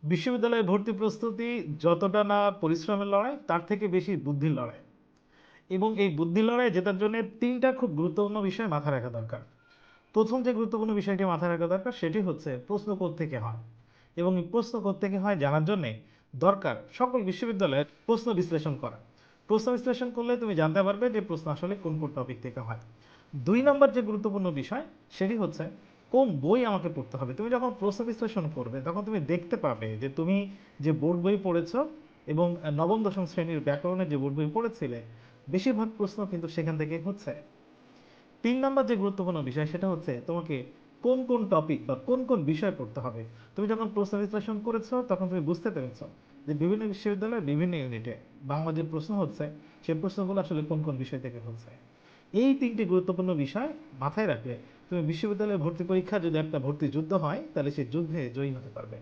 বিশ্ববিদ্যালয়ে ভর্তি প্রস্তুতি যতটা না পরিশ্রমের লড়াই, তার থেকে বেশি বুদ্ধির লড়াই। এবং এই বুদ্ধির লড়াইয়ে জেতার জন্য ৩ টা খুব গুরুত্বপূর্ণ বিষয় মাথায় রাখা দরকার। ১ম যে গুরুত্বপূর্ণ বিষয়টি মাথায় রাখা দরকার সেটি হচ্ছে প্রশ্ন কোত্থেকে হয়। এবং এই প্রশ্ন কোত্থেকে হয় জানার জন্যে দরকার সকল বিশ্ববিদ্যালয়ের প্রশ্ন বিশ্লেষণ করা। প্রশ্ন বিশ্লেষণ করলে তুমি জানতে পারবে যে প্রশ্ন আসলে কোন টপিক থেকে হয়। ২ নম্বর যে গুরুত্বপূর্ণ বিষয় সেটি হচ্ছে কোন বই আমাকে পড়তে হবে। তুমি যখন প্রশ্ন বিশ্লেষণ করবে তখন তুমি দেখতে পাবে যে তুমি যে বোর্ড বই পড়েছো এবং নবম দশম শ্রেণীর ব্যাকরণের যে বোর্ড বই পড়েছিলে বেশিরভাগ প্রশ্ন কিন্তু সেখান থেকে হচ্ছে। ৩ নম্বর যে গুরুত্বপূর্ণ বিষয় সেটা হচ্ছে তোমাকে কোন কোন টপিক বা কোন কোন বিষয় পড়তে হবে। তুমি যখন প্রশ্ন বিশ্লেষণ করেছো তখন তুমি বুঝতে পেরেছো যে বিভিন্ন বিশ্ববিদ্যালয়ের বিভিন্ন ইউনিটে বাংলা যে প্রশ্ন হচ্ছে সেই প্রশ্নগুলো আসলে কোন কোন বিষয় থেকে হচ্ছে। এই ৩টি গুরুত্বপূর্ণ বিষয় মাথায় রাখলে তুমি বিশ্ববিদ্যালয়ে ভর্তি পরীক্ষা যদি একটা ভর্তি যুদ্ধ হয় তাহলে সেই যুদ্ধে জয়ী হতে পারবে।